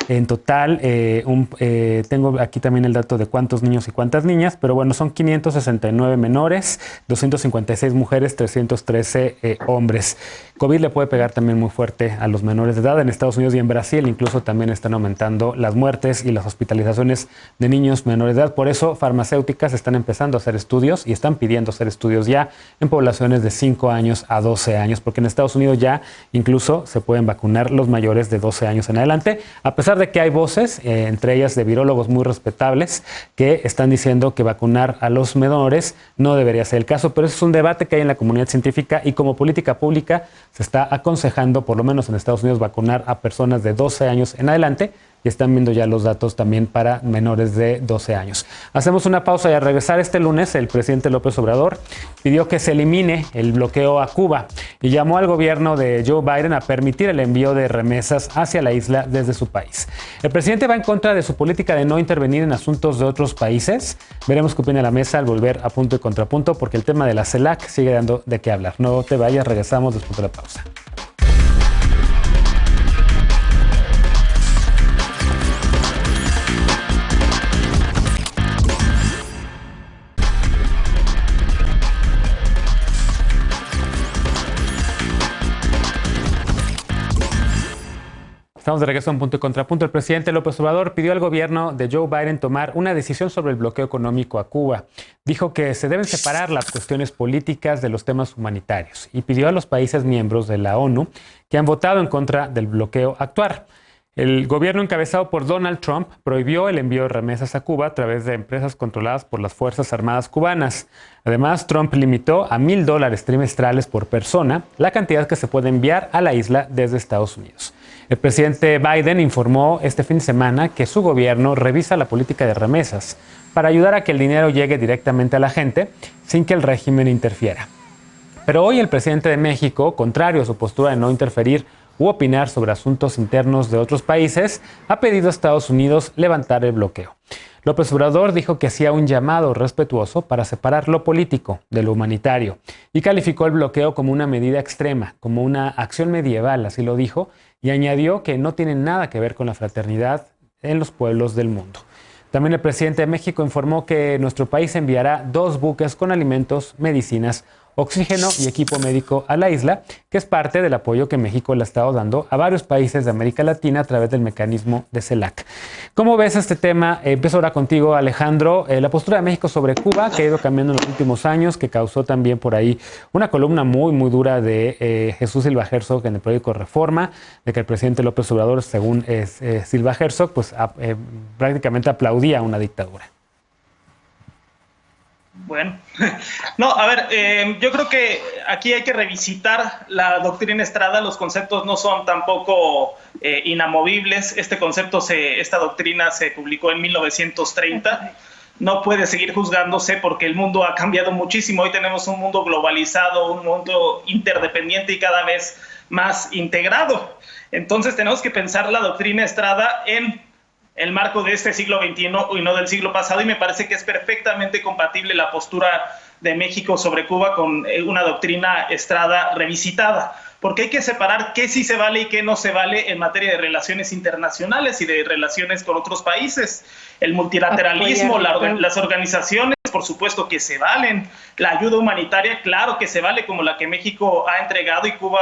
En total, tengo aquí también el dato de cuántos niños y cuántas niñas, pero bueno, son 569 menores, 256 mujeres, 313 hombres. COVID le puede pegar también muy fuerte a los menores de edad. En Estados Unidos y en Brasil incluso también están aumentando las muertes y las hospitalizaciones de niños menores de edad. Por eso, farmacéuticas están empezando a hacer estudios y están pidiendo hacer estudios ya en poblaciones de 5 años a 12 años, porque en Estados Unidos ya incluso se pueden vacunar los mayores de 12 años en adelante, a pesar de que hay voces, entre ellas de virólogos muy respetables, que están diciendo que vacunar a los menores no debería ser el caso, pero eso es un debate que hay en la comunidad científica y como política pública se está aconsejando, por lo menos en Estados Unidos, vacunar a personas de 12 años en adelante. Y están viendo ya los datos también para menores de 12 años. Hacemos una pausa y al regresar este lunes, el presidente López Obrador pidió que se elimine el bloqueo a Cuba y llamó al gobierno de Joe Biden a permitir el envío de remesas hacia la isla desde su país. ¿El presidente va en contra de su política de no intervenir en asuntos de otros países? Veremos qué opina la mesa al volver a Punto y Contrapunto, porque el tema de la CELAC sigue dando de qué hablar. No te vayas, regresamos después de la pausa. Estamos de regreso en Punto y Contrapunto. El presidente López Obrador pidió al gobierno de Joe Biden tomar una decisión sobre el bloqueo económico a Cuba. Dijo que se deben separar las cuestiones políticas de los temas humanitarios y pidió a los países miembros de la ONU que han votado en contra del bloqueo actuar. El gobierno encabezado por Donald Trump prohibió el envío de remesas a Cuba a través de empresas controladas por las Fuerzas Armadas cubanas. Además, Trump limitó a $1,000 trimestrales por persona la cantidad que se puede enviar a la isla desde Estados Unidos. El presidente Biden informó este fin de semana que su gobierno revisa la política de remesas para ayudar a que el dinero llegue directamente a la gente sin que el régimen interfiera. Pero hoy el presidente de México, contrario a su postura de no interferir u opinar sobre asuntos internos de otros países, ha pedido a Estados Unidos levantar el bloqueo. López Obrador dijo que hacía un llamado respetuoso para separar lo político de lo humanitario y calificó el bloqueo como una medida extrema, como una acción medieval, así lo dijo, y añadió que no tiene nada que ver con la fraternidad en los pueblos del mundo. También el presidente de México informó que nuestro país enviará 2 buques con alimentos, medicinas, oxígeno y equipo médico a la isla, que es parte del apoyo que México le ha estado dando a varios países de América Latina a través del mecanismo de CELAC. ¿Cómo ves este tema? Empiezo ahora contigo, Alejandro. La postura de México sobre Cuba, que ha ido cambiando en los últimos años, que causó también por ahí una columna muy, muy dura de Jesús Silva Herzog en el periódico Reforma, de que el presidente López Obrador, según Silva Herzog, pues prácticamente aplaudía una dictadura.
Bueno, no, a ver, yo creo que aquí hay que revisitar la doctrina Estrada. Los conceptos no son tampoco inamovibles. Esta doctrina se publicó en 1930. No puede seguir juzgándose porque el mundo ha cambiado muchísimo. Hoy tenemos un mundo globalizado, un mundo interdependiente y cada vez más integrado. Entonces tenemos que pensar la doctrina Estrada en el marco de este siglo XXI y no del siglo pasado, y me parece que es perfectamente compatible la postura de México sobre Cuba con una doctrina Estrada revisitada, porque hay que separar qué sí se vale y qué no se vale en materia de relaciones internacionales y de relaciones con otros países. El multilateralismo, las organizaciones, por supuesto que se valen. La ayuda humanitaria, claro que se vale, como la que México ha entregado y Cuba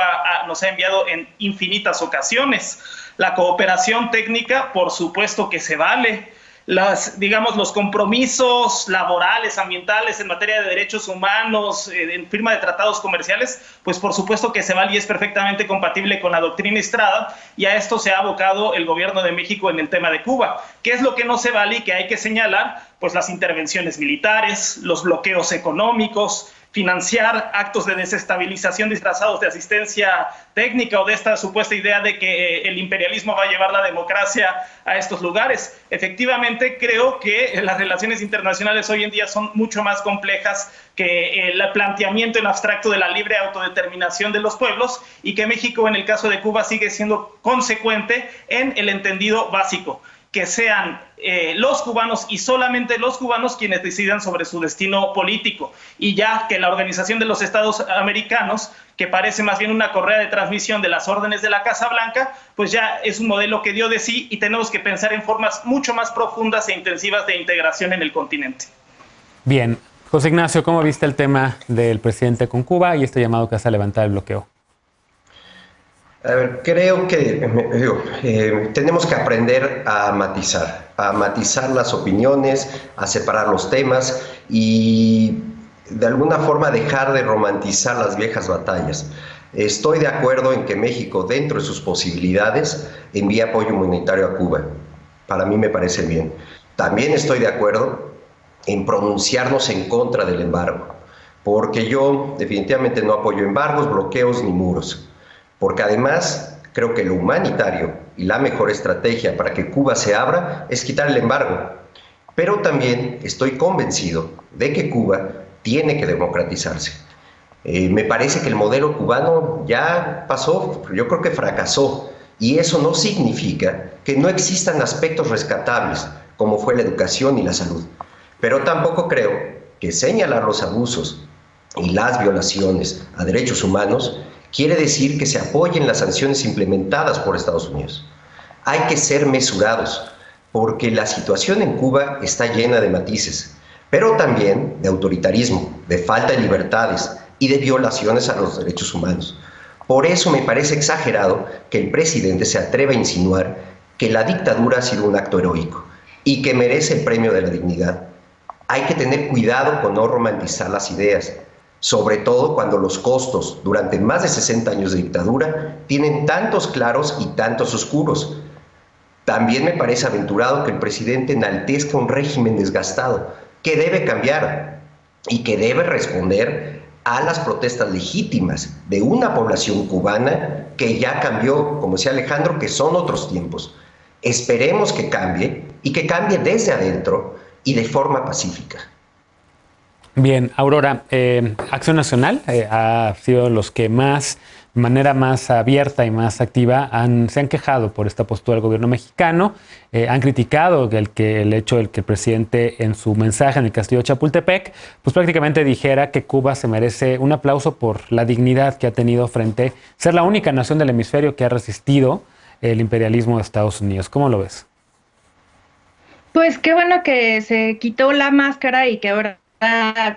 nos ha enviado en infinitas ocasiones. La cooperación técnica, por supuesto que se vale. Los compromisos laborales, ambientales, en materia de derechos humanos, en firma de tratados comerciales, pues por supuesto que se vale y es perfectamente compatible con la doctrina Estrada, y a esto se ha abocado el gobierno de México en el tema de Cuba. ¿Qué es lo que no se vale y que hay que señalar? Pues las intervenciones militares, los bloqueos económicos, financiar actos de desestabilización disfrazados de asistencia técnica o de esta supuesta idea de que el imperialismo va a llevar la democracia a estos lugares. Efectivamente, creo que las relaciones internacionales hoy en día son mucho más complejas que el planteamiento en abstracto de la libre autodeterminación de los pueblos, y que México, en el caso de Cuba, sigue siendo consecuente en el entendido básico. que sean los cubanos y solamente los cubanos quienes decidan sobre su destino político, y ya que la Organización de los Estados Americanos, que parece más bien una correa de transmisión de las órdenes de la Casa Blanca, pues ya es un modelo que dio de sí, y tenemos que pensar en formas mucho más profundas e intensivas de integración en el continente.
Bien, José Ignacio, ¿cómo viste el tema del presidente con Cuba y este llamado que hace a levantar el bloqueo?
A ver, creo que tenemos que aprender a matizar las opiniones, a separar los temas y de alguna forma dejar de romantizar las viejas batallas. Estoy de acuerdo en que México, dentro de sus posibilidades, envíe apoyo humanitario a Cuba. Para mí me parece bien. También estoy de acuerdo en pronunciarnos en contra del embargo, porque yo definitivamente no apoyo embargos, bloqueos ni muros. Porque además creo que lo humanitario y la mejor estrategia para que Cuba se abra es quitar el embargo. Pero también estoy convencido de que Cuba tiene que democratizarse. Me parece que el modelo cubano ya pasó, yo creo que fracasó, y eso no significa que no existan aspectos rescatables, como fue la educación y la salud. Pero tampoco creo que señalar los abusos y las violaciones a derechos humanos quiere decir que se apoyen las sanciones implementadas por Estados Unidos. Hay que ser mesurados, porque la situación en Cuba está llena de matices, pero también de autoritarismo, de falta de libertades y de violaciones a los derechos humanos. Por eso me parece exagerado que el presidente se atreva a insinuar que la dictadura ha sido un acto heroico y que merece el premio de la dignidad. Hay que tener cuidado con no romantizar las ideas, sobre todo cuando los costos durante más de 60 años de dictadura tienen tantos claros y tantos oscuros. También me parece aventurado que el presidente enaltezca un régimen desgastado, que debe cambiar y que debe responder a las protestas legítimas de una población cubana que ya cambió, como decía Alejandro, que son otros tiempos. Esperemos que cambie y que cambie desde adentro y de forma pacífica.
Bien, Aurora, Acción Nacional ha sido los que más, de manera más abierta y más activa, se han quejado por esta postura del gobierno mexicano, han criticado el hecho de que el presidente en su mensaje en el Castillo de Chapultepec, pues prácticamente dijera que Cuba se merece un aplauso por la dignidad que ha tenido frente a ser la única nación del hemisferio que ha resistido el imperialismo de Estados Unidos. ¿Cómo lo ves?
Pues qué bueno que se quitó la máscara y que ahora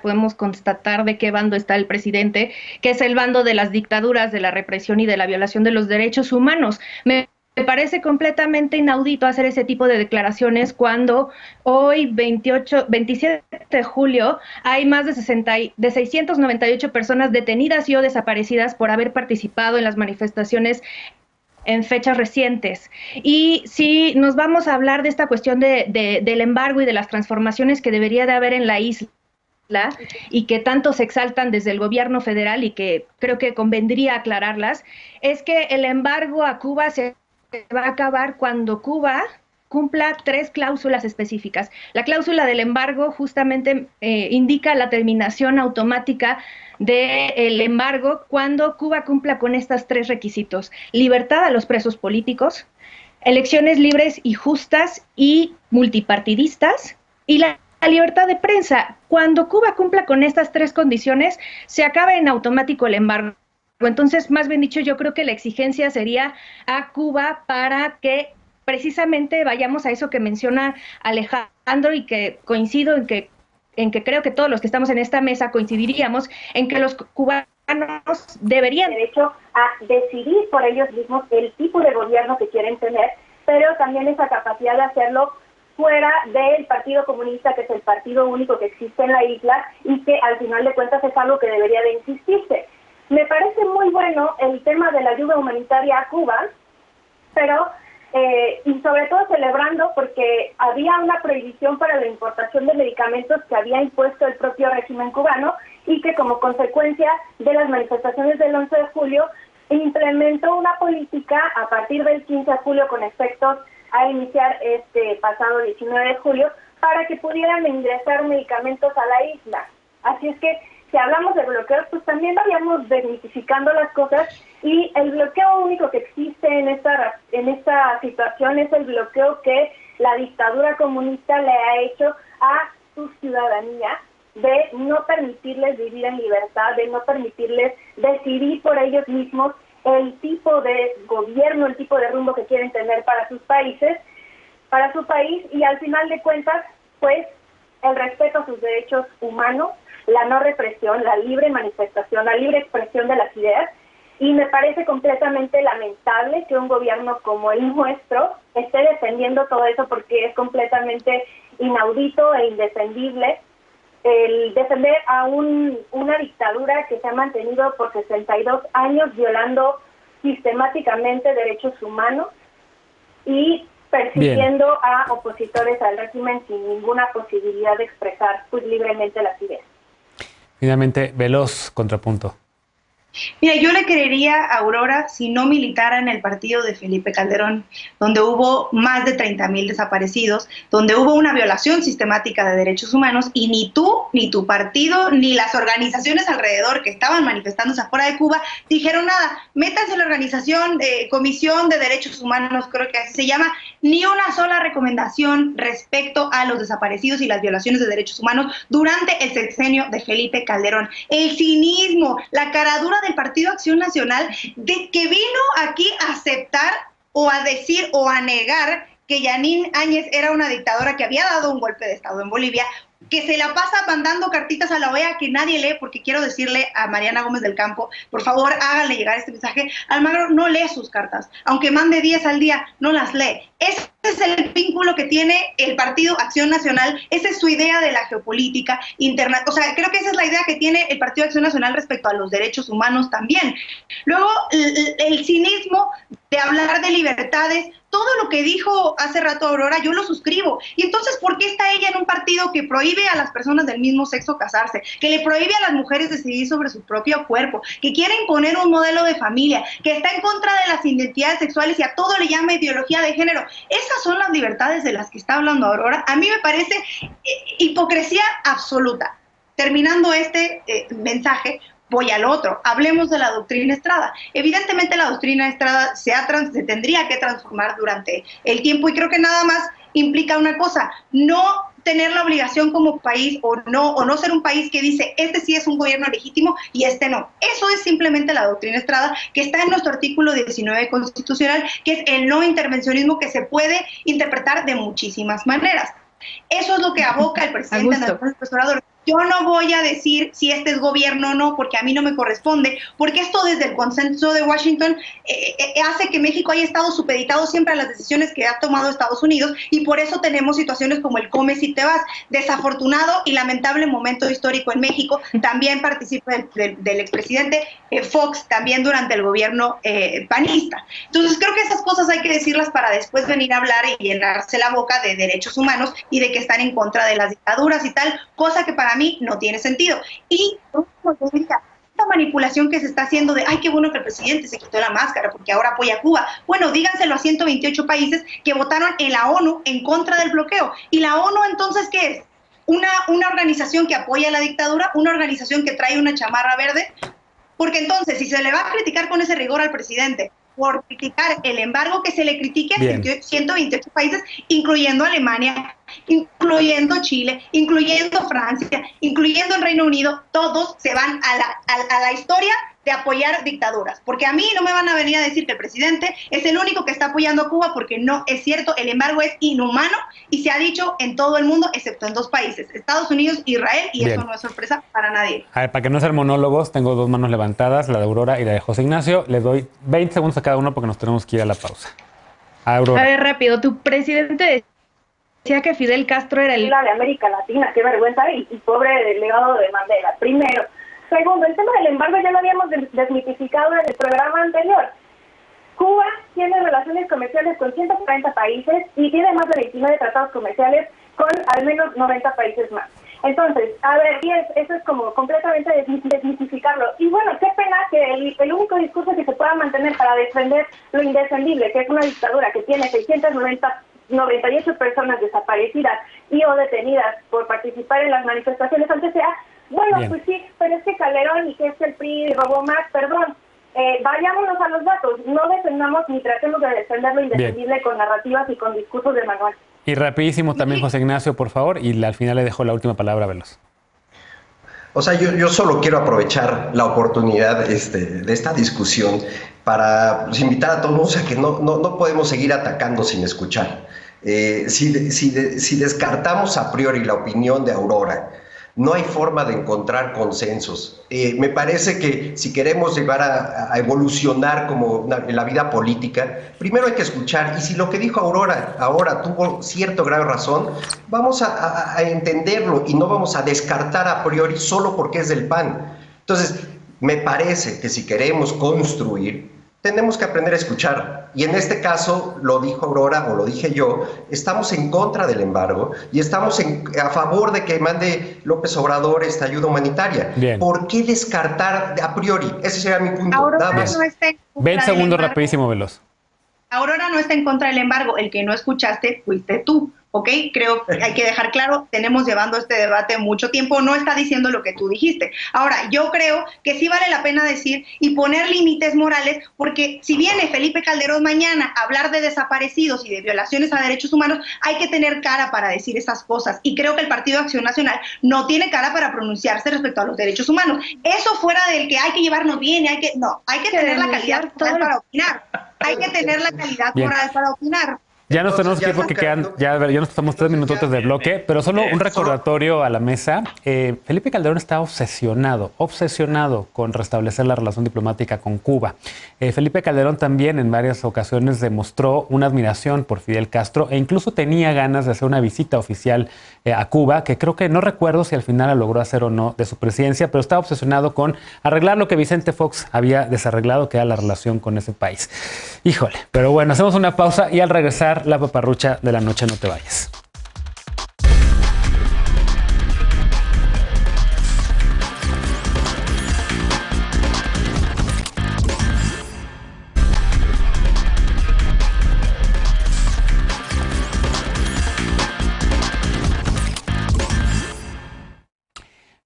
podemos constatar de qué bando está el presidente, que es el bando de las dictaduras, de la represión y de la violación de los derechos humanos. Me parece completamente inaudito hacer ese tipo de declaraciones cuando hoy, 27 de julio, hay más de 698 personas detenidas y o desaparecidas por haber participado en las manifestaciones en fechas recientes. Y si nos vamos a hablar de esta cuestión del embargo y de las transformaciones que debería de haber en la isla, y que tanto se exaltan desde el gobierno federal y que creo que convendría aclararlas, es que el embargo a Cuba se va a acabar cuando Cuba cumpla 3 cláusulas específicas. La cláusula del embargo justamente indica la terminación automática del embargo cuando Cuba cumpla con estos 3 requisitos: libertad a los presos políticos, elecciones libres y justas y multipartidistas, y la libertad de prensa. Cuando Cuba cumpla con estas 3 condiciones, se acaba en automático el embargo. Entonces, más bien dicho, yo creo que la exigencia sería a Cuba para que precisamente vayamos a eso que menciona Alejandro y que coincido en que creo que todos los que estamos en esta mesa coincidiríamos en que los cubanos deberían
derecho a decidir por ellos mismos el tipo de gobierno que quieren tener, pero también esa capacidad de hacerlo fuera del Partido Comunista, que es el partido único que existe en la isla y que al final de cuentas es algo que debería de insistirse. Me parece muy bueno el tema de la ayuda humanitaria a Cuba, pero y sobre todo celebrando porque había una prohibición para la importación de medicamentos que había impuesto el propio régimen cubano y que como consecuencia de las manifestaciones del 11 de julio implementó una política a partir del 15 de julio con efectos a iniciar este pasado 19 de julio para que pudieran ingresar medicamentos a la isla. Así es que si hablamos de bloqueos, pues también vayamos desmitificando las cosas, y el bloqueo único que existe en esta situación es el bloqueo que la dictadura comunista le ha hecho a su ciudadanía, de no permitirles vivir en libertad, de no permitirles decidir por ellos mismos el tipo de gobierno, el tipo de rumbo que quieren tener para sus países, para su país, y al final de cuentas, pues, el respeto a sus derechos humanos, la no represión, la libre manifestación, la libre expresión de las ideas, y me parece completamente lamentable que un gobierno como el nuestro esté defendiendo todo eso, porque es completamente inaudito e indefendible el defender a una dictadura que se ha mantenido por 62 años violando sistemáticamente derechos humanos y persiguiendo a opositores al régimen sin ninguna posibilidad de expresar pues libremente las ideas.
Finalmente, veloz contrapunto.
Mira, yo le creería a Aurora si no militara en el partido de Felipe Calderón, donde hubo más de 30,000 desaparecidos, donde hubo una violación sistemática de derechos humanos, y ni tú, ni tu partido, ni las organizaciones alrededor que estaban manifestándose afuera de Cuba dijeron nada. Métanse en la organización, Comisión de Derechos Humanos, creo que así se llama, ni una sola recomendación respecto a los desaparecidos y las violaciones de derechos humanos durante el sexenio de Felipe Calderón. El cinismo, la caradura del Partido Acción Nacional, de que vino aquí a aceptar o a decir o a negar que Yanine Áñez era una dictadora que había dado un golpe de Estado en Bolivia, que se la pasa mandando cartitas a la OEA que nadie lee, porque quiero decirle a Mariana Gómez del Campo, por favor, háganle llegar este mensaje. Almagro no lee sus cartas, aunque mande 10 al día, no las lee. Ese es el vínculo que tiene el Partido Acción Nacional, esa es su idea de la geopolítica interna, o sea, creo que esa es la idea que tiene el Partido Acción Nacional respecto a los derechos humanos también. Luego, el cinismo de hablar de libertades, todo lo que dijo hace rato Aurora, yo lo suscribo. Y entonces, ¿por qué está ella en un partido que prohíbe a las personas del mismo sexo casarse, que le prohíbe a las mujeres decidir sobre su propio cuerpo, que quiere imponer un modelo de familia, que está en contra de las identidades sexuales y a todo le llama ideología de género? Esas son las libertades de las que está hablando Aurora. A mí me parece hipocresía absoluta. Terminando este mensaje, voy al otro. Hablemos de la doctrina Estrada. Evidentemente la doctrina Estrada se tendría que transformar durante el tiempo, y creo que nada más implica una cosa: no tener la obligación como país o no ser un país que dice este sí es un gobierno legítimo y este no. Eso es simplemente la doctrina Estrada, que está en nuestro artículo 19 constitucional, que es el no intervencionismo, que se puede interpretar de muchísimas maneras. Eso es lo que aboca el presidente Andrés López Obrador. Yo no voy a decir si este es gobierno o no, porque a mí no me corresponde, porque esto desde el consenso de Washington hace que México haya estado supeditado siempre a las decisiones que ha tomado Estados Unidos, y por eso tenemos situaciones como el come si te vas. Desafortunado y lamentable momento histórico en México. También participa del expresidente Fox, también durante el gobierno panista. Entonces creo que esas cosas hay que decirlas para después venir a hablar y llenarse la boca de derechos humanos y de que están en contra de las dictaduras y tal, cosa que para mí no tiene sentido. Y esta manipulación que se está haciendo de, ay, qué bueno que el presidente se quitó la máscara porque ahora apoya a Cuba. Bueno, díganselo a 128 países que votaron en la ONU en contra del bloqueo. ¿Y la ONU entonces qué es? Una organización que apoya a la dictadura, una organización que trae una chamarra verde. Porque entonces, si se le va a criticar con ese rigor al presidente por criticar el embargo, que se le critique a 128 países, incluyendo Alemania, incluyendo Chile, incluyendo Francia, incluyendo el Reino Unido. Todos se van a la historia de apoyar dictaduras, porque a mí no me van a venir a decir que el presidente es el único que está apoyando a Cuba, porque no es cierto. El embargo es inhumano y se ha dicho en todo el mundo, excepto en 2 países, Estados Unidos e Israel, y eso no es sorpresa para nadie.
A ver, para que no sean monólogos, tengo 2 manos levantadas, la de Aurora y la de José Ignacio. Les doy 20 segundos a cada uno porque nos tenemos que ir a la pausa. Aurora.
A ver, rápido, tu presidente decía que Fidel Castro era el...
La de América Latina, qué vergüenza, y pobre delegado de Mandela, primero. Segundo, el tema del embargo ya lo habíamos desmitificado en el programa anterior. Cuba tiene relaciones comerciales con 140 países y tiene más de 29 tratados comerciales con al menos 90 países más. Entonces, a ver, eso es como completamente desmitificarlo. Y bueno, qué pena que el único discurso que se pueda mantener para defender lo indefendible, que es una dictadura que tiene 698 personas desaparecidas y o detenidas por participar en las manifestaciones, antes sea, bueno, pues sí, pero es que Calderón y que es el PRI robó más, perdón. Vayámonos a los datos, no defendamos ni tratemos de defender lo indefendible con narrativas y con discursos de manual.
Y rapidísimo también, José Ignacio, por favor, y al final le dejo la última palabra a Veloz.
O sea, yo solo quiero aprovechar la oportunidad de esta discusión para invitar a todos a que no podemos seguir atacando sin escuchar. Si descartamos a priori la opinión de Aurora, no hay forma de encontrar consensos. Me parece que si queremos llegar a evolucionar en la vida política, primero hay que escuchar, y si lo que dijo Aurora ahora tuvo cierto grado de razón, vamos a entenderlo y no vamos a descartar a priori solo porque es del PAN. Entonces, me parece que si queremos construir, tenemos que aprender a escuchar. Y en este caso, lo dijo Aurora o lo dije yo, estamos en contra del embargo y estamos a favor de que mande López Obrador esta ayuda humanitaria.
Bien.
¿Por qué descartar a priori? Ese sería mi punto.
Aurora no está en contra
20 segundos
del
rapidísimo, Veloz.
Aurora no está en contra del embargo. El que no escuchaste fuiste tú. ¿Ok? Creo que hay que dejar claro, tenemos llevando este debate mucho tiempo, no está diciendo lo que tú dijiste. Ahora, yo creo que sí vale la pena decir y poner límites morales, porque si viene Felipe Calderón mañana a hablar de desaparecidos y de violaciones a derechos humanos, hay que tener cara para decir esas cosas. Y creo que el Partido Acción Nacional no tiene cara para pronunciarse respecto a los derechos humanos. Eso fuera del que hay que llevarnos bien, hay que tener la calidad moral para opinar. Hay que tener la calidad moral para opinar.
Ya nos tenemos que ir porque ya nos pasamos 3 minutos de bloque, pero solo un recordatorio a la mesa. Felipe Calderón está obsesionado con restablecer la relación diplomática con Cuba. Felipe Calderón también en varias ocasiones demostró una admiración por Fidel Castro e incluso tenía ganas de hacer una visita oficial a Cuba, que creo que no recuerdo si al final la logró hacer o no de su presidencia, pero estaba obsesionado con arreglar lo que Vicente Fox había desarreglado, que era la relación con ese país. Híjole, pero bueno, hacemos una pausa y al regresar la paparrucha de la noche, no te vayas.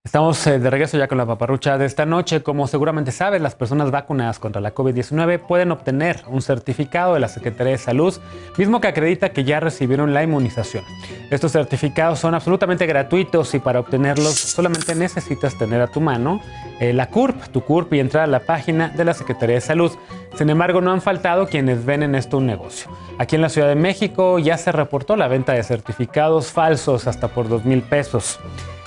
Estamos de regreso ya con la paparrucha de esta noche. Como seguramente sabes, las personas vacunadas contra la COVID-19 pueden obtener un certificado de la Secretaría de Salud, mismo que acredita que ya recibieron la inmunización. Estos certificados son absolutamente gratuitos y para obtenerlos solamente necesitas tener a tu mano tu CURP y entrar a la página de la Secretaría de Salud. Sin embargo, no han faltado quienes ven en esto un negocio. Aquí en la Ciudad de México ya se reportó la venta de certificados falsos hasta por 2,000 pesos.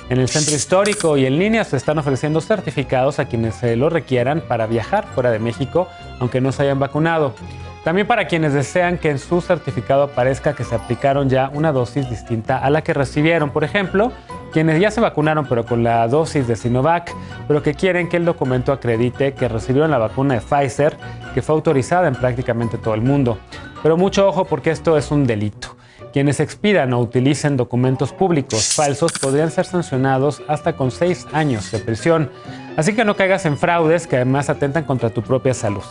En el centro histórico y en línea se están ofreciendo certificados a quienes se lo requieran para viajar fuera de México, aunque no se hayan vacunado. También para quienes desean que en su certificado aparezca que se aplicaron ya una dosis distinta a la que recibieron. Por ejemplo, quienes ya se vacunaron pero con la dosis de Sinovac, pero que quieren que el documento acredite que recibieron la vacuna de Pfizer, que fue autorizada en prácticamente todo el mundo. Pero mucho ojo porque esto es un delito. Quienes expidan o utilicen documentos públicos falsos podrían ser sancionados hasta con 6 años de prisión. Así que no caigas en fraudes que además atentan contra tu propia salud.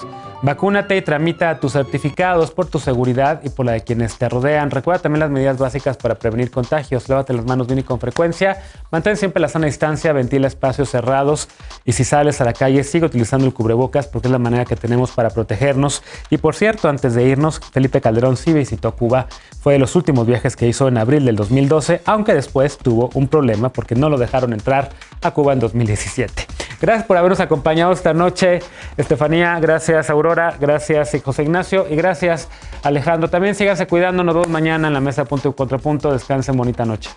Vacúnate y tramita tus certificados por tu seguridad y por la de quienes te rodean. Recuerda también las medidas básicas para prevenir contagios. Lávate las manos bien y con frecuencia. Mantén siempre la sana distancia, ventila espacios cerrados y si sales a la calle sigue utilizando el cubrebocas porque es la manera que tenemos para protegernos. Y por cierto, antes de irnos, Felipe Calderón sí visitó Cuba. Fue de los últimos viajes que hizo en abril del 2012, aunque después tuvo un problema porque no lo dejaron entrar a Cuba en 2017. Gracias por habernos acompañado esta noche, Estefanía, gracias Aurora, gracias José Ignacio y gracias Alejandro. También síganse cuidando, nos vemos mañana en la mesa Punto y Contrapunto. Descansen, bonita noche.